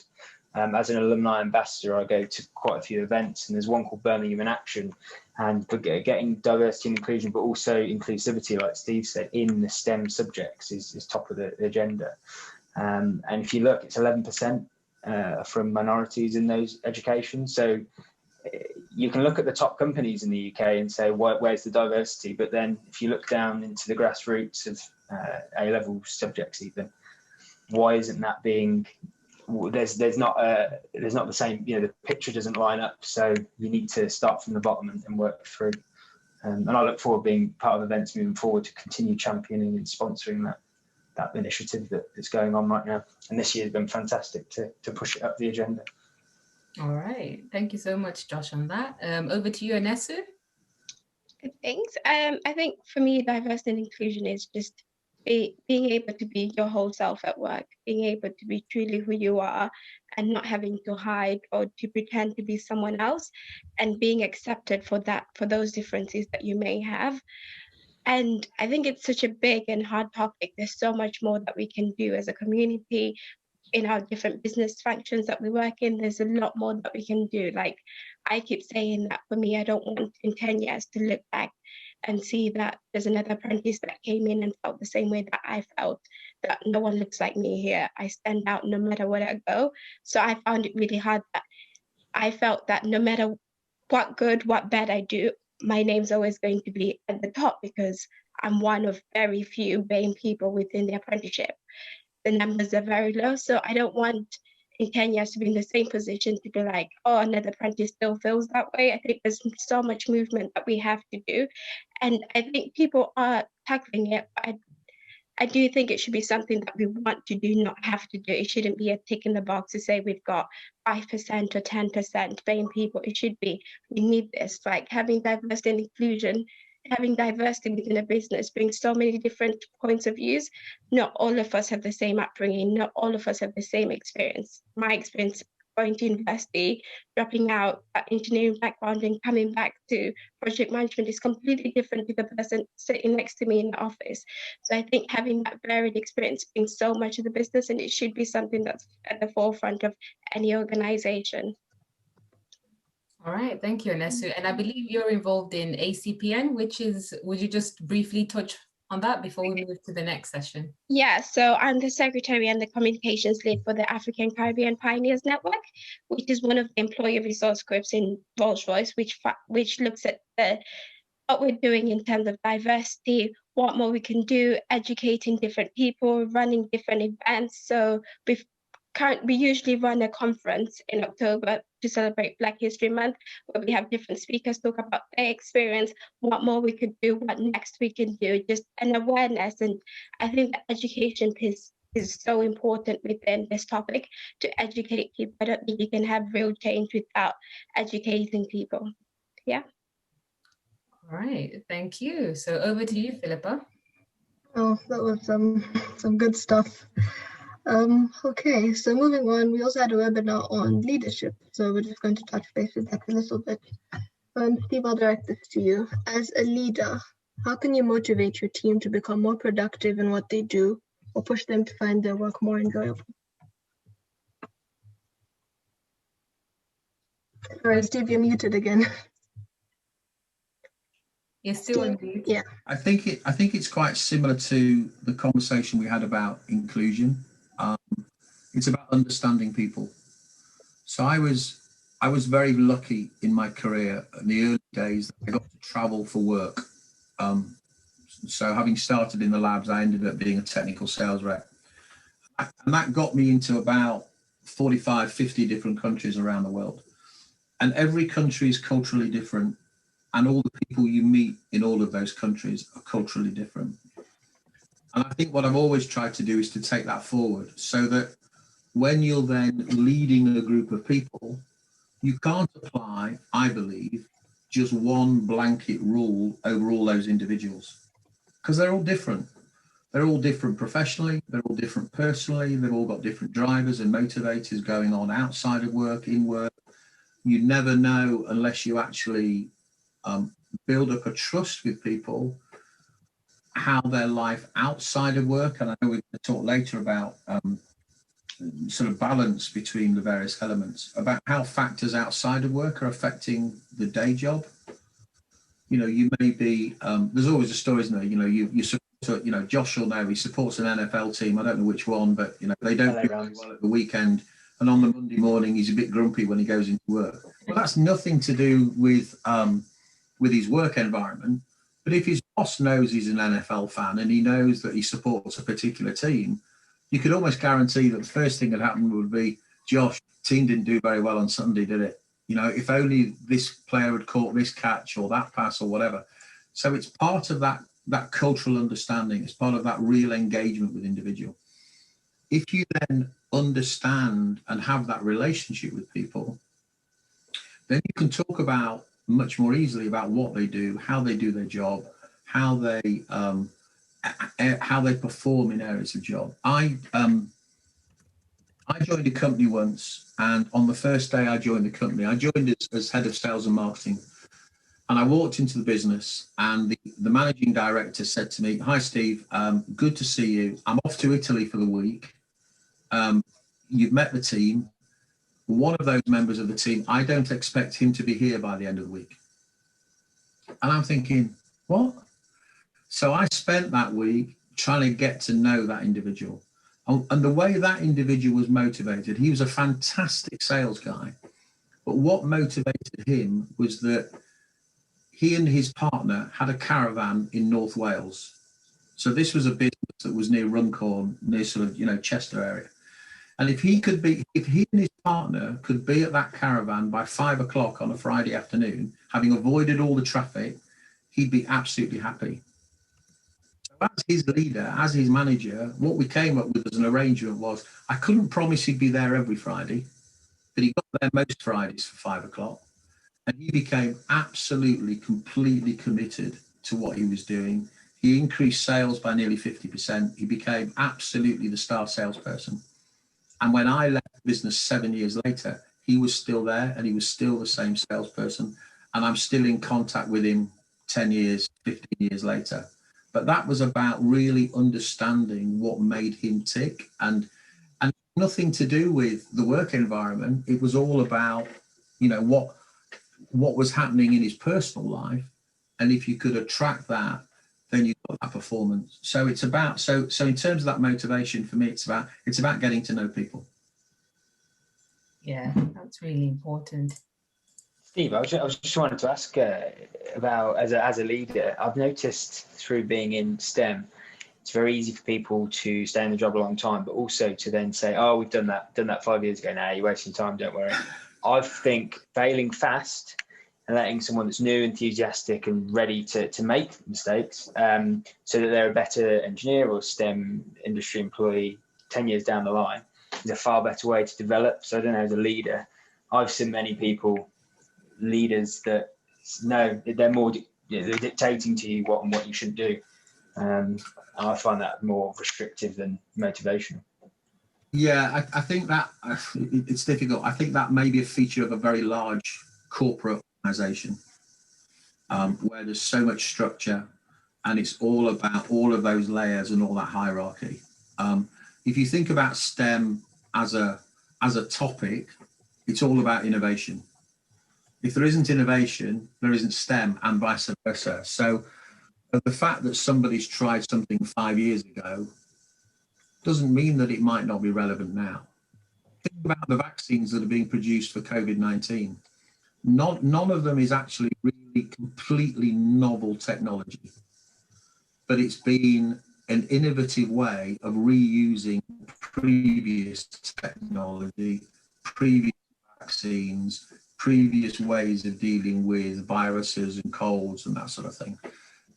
As an alumni ambassador, I go to quite a few events, and there's one called Birmingham in Action, and for getting diversity and inclusion, but also inclusivity, like Steve said, in the STEM subjects is top of the agenda. And if you look, it's 11% from minorities in those educations. So you can look at the top companies in the UK and say, where's the diversity? But then if you look down into the grassroots of A-level subjects even, why isn't that being... There's not the same, the picture doesn't line up, so you need to start from the bottom and work through. And I look forward to being part of events moving forward to continue championing and sponsoring that initiative that's going on right now. And this year has been fantastic to push it up the agenda. All right, thank you so much, Josh, on that. Over to you, Anesu. Good, thanks. I think for me, diversity and inclusion is just being able to be your whole self at work, being able to be truly who you are and not having to hide or to pretend to be someone else, and being accepted for those differences that you may have. And I think it's such a big and hard topic. There's so much more that we can do as a community in our different business functions that we work in. There's a lot more that we can do. Like I keep saying that for me, I don't want in 10 years to look back and see that there's another apprentice that came in and felt the same way that I felt, that no one looks like me here. I stand out no matter where I go. So I found it really hard that I felt that no matter what good, what bad I do, my name's always going to be at the top because I'm one of very few BAME people within the apprenticeship. The numbers are very low, so I don't want in 10 years to be in the same position to be like, oh, another apprentice still feels that way. I think there's so much movement that we have to do. And I think people are tackling it. I do think it should be something that we want to do, not have to do. It shouldn't be a tick in the box to say we've got 5% or 10% BAME people. It should be, we need this, like having diversity and inclusion. Having diversity within a business brings so many different points of views. Not all of us have the same upbringing. Not all of us have the same experience. My experience going to university, dropping out at engineering background and coming back to project management is completely different to the person sitting next to me in the office. So I think having that varied experience brings so much to the business, and it should be something that's at the forefront of any organization. All right, thank you, Anesu. And I believe you're involved in ACPN, which is, would you just briefly touch on that before we move to the next session? Yeah, so I'm the secretary and the communications lead for the African Caribbean Pioneers Network, which is one of the employee resource groups in Rolls-Royce, which looks at what we're doing in terms of diversity, what more we can do, educating different people, running different events. So we usually run a conference in October to celebrate Black History Month, where we have different speakers talk about their experience, what more we could do, what next we can do, just an awareness. And I think the education piece is so important within this topic, to educate people. I don't think you can have real change without educating people. Yeah. All right, thank you. So over to you, Philippa. Oh, that was some good stuff. Okay, so moving on, we also had a webinar on leadership. So we're just going to touch base with that a little bit. Steve, I'll direct this to you. As a leader, how can you motivate your team to become more productive in what they do, or push them to find their work more enjoyable? All right, Steve, you're muted again. You're still on mute. Yeah. I think it's quite similar to the conversation we had about inclusion. It's about understanding people. So I was very lucky in my career in the early days that I got to travel for work. So having started in the labs, I ended up being a technical sales rep. And that got me into about 45, 50 different countries around the world. And every country is culturally different. And all the people you meet in all of those countries are culturally different. And I think what I've always tried to do is to take that forward, so that when you're then leading a group of people, you can't apply, I believe, just one blanket rule over all those individuals, because they're all different. They're all different professionally, they're all different personally, they've all got different drivers and motivators going on outside of work, in work. You never know unless you actually build up a trust with people, how their life outside of work, and I know we're going to talk later about sort of balance between the various elements, about how factors outside of work are affecting the day job. You know, you may be, there's always a story, isn't there? You know, you support, you know, Josh will know he supports an NFL team. I don't know which one, but, you know, they don't do very well at the weekend. And on the Monday morning, he's a bit grumpy when he goes into work. Well, that's nothing to do with his work environment. But if his boss knows he's an NFL fan and he knows that he supports a particular team, you could almost guarantee that the first thing that happened would be, Josh, team didn't do very well on Sunday, did it? You know, if only this player had caught this catch or that pass or whatever. So it's part of that cultural understanding. It's part of that real engagement with individual. If you then understand and have that relationship with people, then you can talk about much more easily about what they do, how they do their job, how they perform in areas of job. I joined a company once, and on the first day I joined the company, I joined as head of sales and marketing. And I walked into the business, and the managing director said to me, "Hi, Steve, good to see you. I'm off to Italy for the week. You've met the team. One of those members of the team, I don't expect him to be here by the end of the week." And I'm thinking, what? So I spent that week trying to get to know that individual. And the way that individual was motivated, he was a fantastic sales guy. But what motivated him was that he and his partner had a caravan in North Wales. So this was a business that was near Runcorn, near sort of, you know, Chester area. And if he and his partner could be at that caravan by 5 o'clock on a Friday afternoon, having avoided all the traffic, he'd be absolutely happy. So as his leader, as his manager, what we came up with as an arrangement was, I couldn't promise he'd be there every Friday, but he got there most Fridays for 5 o'clock. And he became absolutely, completely committed to what he was doing. He increased sales by nearly 50%. He became absolutely the star salesperson. And when I left the business 7 years later, he was still there and he was still the same salesperson. And I'm still in contact with him 10 years, 15 years later. But that was about really understanding what made him tick, and nothing to do with the work environment. It was all about, you know, what was happening in his personal life. And if you could attract that, then you got that performance. So it's about, so in terms of that motivation, for me, it's about getting to know people. Yeah, that's really important. Steve, I was just wanted to ask about, as a leader, I've noticed through being in STEM, it's very easy for people to stay in the job a long time, but also to then say, oh, we've done that 5 years ago. Now you're wasting time, don't worry. I think failing fast and letting someone that's new, enthusiastic and ready to make mistakes so that they're a better engineer or STEM industry employee 10 years down the line is a far better way to develop. So I don't know, as a leader, I've seen many leaders that know that they're more, they're dictating to you what you should do. I find that more restrictive than motivational. Yeah, I think that it's difficult. I think that may be a feature of a very large corporate organization where there's so much structure and it's all about all of those layers and all that hierarchy. If you think about STEM as a topic, it's all about innovation. If there isn't innovation, there isn't STEM, and vice versa. So the fact that somebody's tried something 5 years ago doesn't mean that it might not be relevant now. Think about the vaccines that are being produced for COVID-19. None of them is actually really completely novel technology, but it's been an innovative way of reusing previous technology, previous vaccines, previous ways of dealing with viruses and colds and that sort of thing.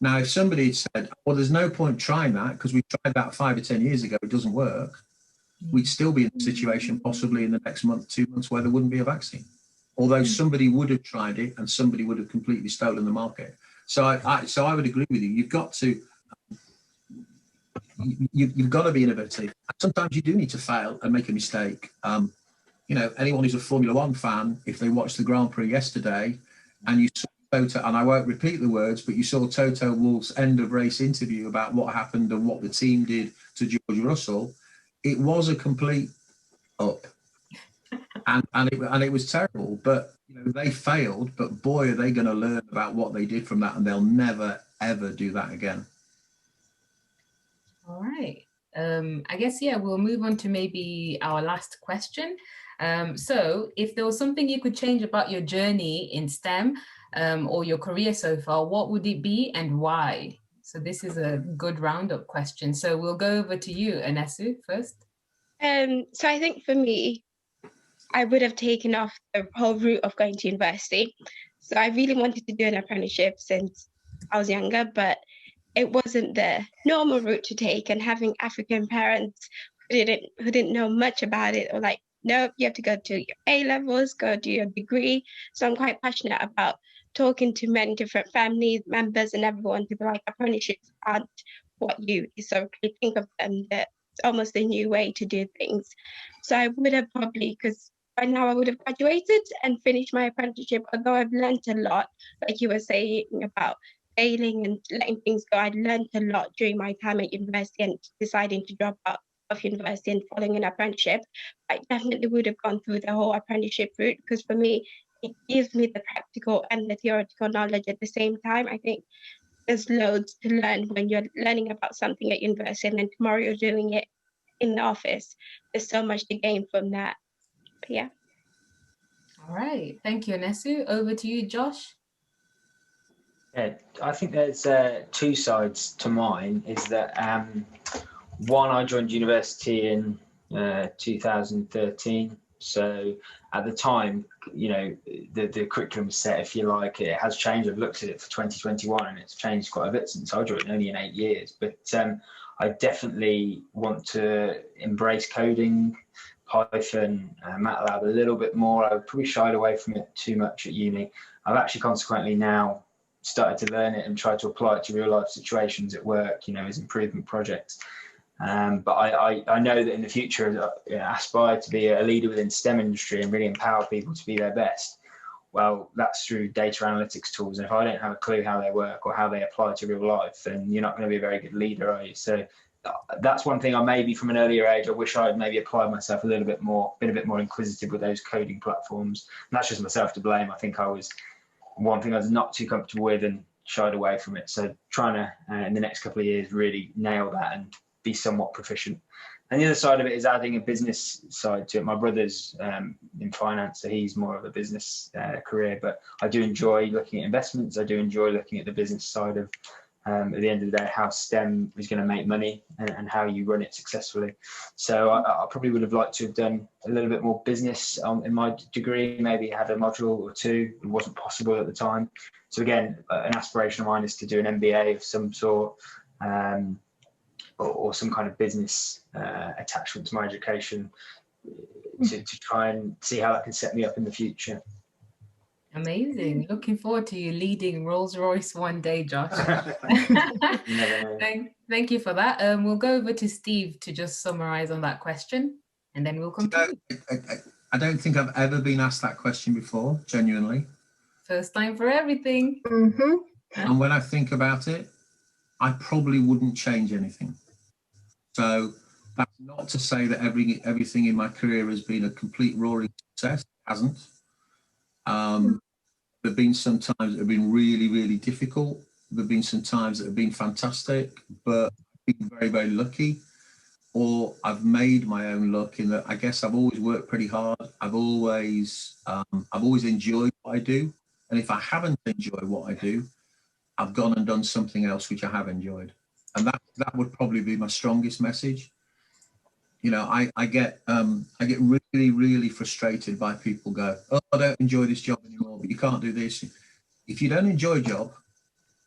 Now, if somebody had said, well, there's no point trying that because we tried that 5 or 10 years ago, it doesn't work, we'd still be in a situation possibly in the next month, 2 months, where there wouldn't be a vaccine. Although somebody would have tried it and somebody would have completely stolen the market. So I would agree with you. You've got to, you've got to be innovative. Sometimes you do need to fail and make a mistake. You know, anyone who's a Formula One fan, if they watched the Grand Prix yesterday and you saw Toto, and I won't repeat the words, but you saw Toto Wolff's end of race interview about what happened and what the team did to George Russell, it was a complete up. And it was terrible, but you know, they failed, but boy, are they going to learn about what they did from that, and they'll never, ever do that again. All right. I guess, yeah, we'll move on to maybe our last question. So if there was something you could change about your journey in STEM or your career so far, what would it be and why? So this is a good roundup question. So we'll go over to you, Anesu, first. So I think for me, I would have taken off the whole route of going to university. So I really wanted to do an apprenticeship since I was younger, but it wasn't the normal route to take. And having African parents who didn't know much about it, or like, no, you have to go to your A-levels, go do your degree. So I'm quite passionate about talking to many different family members and everyone to be like, apprenticeships aren't what you historically think of them. That it's almost a new way to do things. So I would have probably, because by now I would have graduated and finished my apprenticeship, although I've learned a lot, like you were saying about failing and letting things go. I learned a lot during my time at university and deciding to drop out of university and following an apprenticeship. I definitely would have gone through the whole apprenticeship route, because for me, it gives me the practical and the theoretical knowledge at the same time. I think there's loads to learn when you're learning about something at university and then tomorrow you're doing it in the office. There's so much to gain from that. But yeah. All right. Thank you, Anesu. Over to you, Josh. Yeah, I think there's two sides to mine. Is that one, I joined university in 2013. So at the time, you know, the curriculum was set, if you like. It has changed. I've looked at it for 2021 and it's changed quite a bit since I joined, only in 8 years. But I definitely want to embrace coding, Python, MATLAB a little bit more. I probably shied away from it too much at uni. I've actually consequently now started to learn it and try to apply it to real life situations at work, you know, as improvement projects. But I know that in the future, I aspire to be a leader within STEM industry and really empower people to be their best. Well, that's through data analytics tools. And if I don't have a clue how they work or how they apply to real life, then you're not going to be a very good leader, are you? So that's one thing I maybe from an earlier age, I wish I had maybe applied myself a little bit more, been a bit more inquisitive with those coding platforms. And that's just myself to blame. I think one thing I was not too comfortable with and shied away from it. So trying to, in the next couple of years, really nail that and be somewhat proficient. And the other side of it is adding a business side to it. My brother's in finance, so he's more of a business career, but I do enjoy looking at investments. I do enjoy looking at the business side of, at the end of the day, how STEM is going to make money and how you run it successfully. So I probably would have liked to have done a little bit more business in my degree, maybe had a module or two. It wasn't possible at the time. So again, an aspiration of mine is to do an MBA of some sort, or some kind of business attachment to my education to try and see how that can set me up in the future. Amazing. Looking forward to you leading Rolls-Royce one day, Josh. Thank you for that. We'll go over to Steve to just summarize on that question, and then we'll continue. I don't think I've ever been asked that question before, genuinely. First time for everything. Mm-hmm. And when I think about it, I probably wouldn't change anything. So that's not to say that everything in my career has been a complete roaring success. It hasn't. There have been some times that have been really, really difficult. There have been some times that have been fantastic, but I've been very, very lucky. Or I've made my own luck in that I guess I've always worked pretty hard. I've always enjoyed what I do. And if I haven't enjoyed what I do, I've gone and done something else which I have enjoyed. And that would probably be my strongest message. You know, I get really, really frustrated by people go, oh, I don't enjoy this job anymore, but you can't do this. If you don't enjoy a job,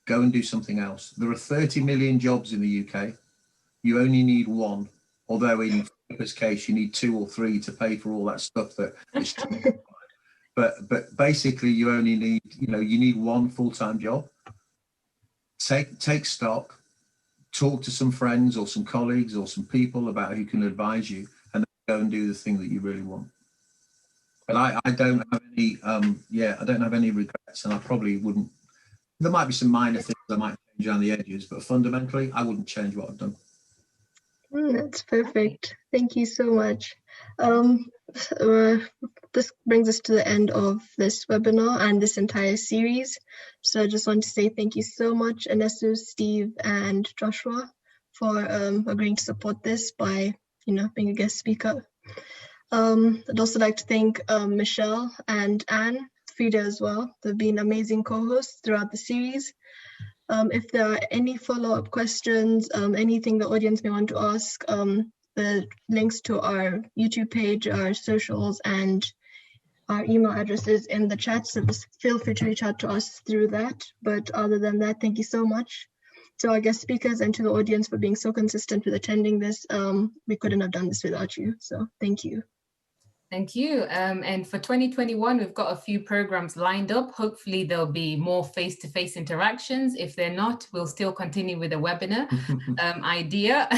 go and do something else. There are 30 million jobs in the UK. You only need one, although in Philippa's case, you need 2 or 3 to pay for all that stuff that is but basically you only need, you need one full-time job. Take stock, talk to some friends or some colleagues or some people about who can advise you, and then go and do the thing that you really want. But I don't have any, I don't have any regrets, and I probably wouldn't. There might be some minor things I might change around the edges, but fundamentally, I wouldn't change what I've done. That's perfect. Thank you so much. This brings us to the end of this webinar and this entire series. So I just want to say thank you so much, Anesu, Steve, and Joshua, for agreeing to support this by, being a guest speaker. I'd also like to thank Michelle and Anne, Frieza as well. They've been amazing co-hosts throughout the series. If there are any follow-up questions, anything the audience may want to ask, the links to our YouTube page, our socials, and our email addresses in the chat, so just feel free to reach out to us through that. But other than that, thank you so much to our guest speakers and to the audience for being so consistent with attending this. We couldn't have done this without you, so thank you. Thank you. And for 2021, we've got a few programs lined up. Hopefully there'll be more face-to-face interactions. If they're not, we'll still continue with a webinar idea.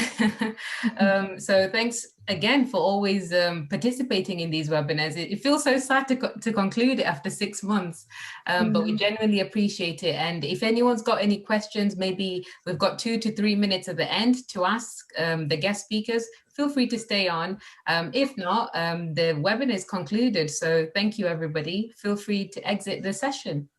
So thanks again for always participating in these webinars. It feels so sad to conclude it after 6 months, but we genuinely appreciate it. And if anyone's got any questions, maybe we've got 2 to 3 minutes at the end to ask the guest speakers. Feel free to stay on. If not, the webinar is concluded. So thank you, everybody. Feel free to exit the session.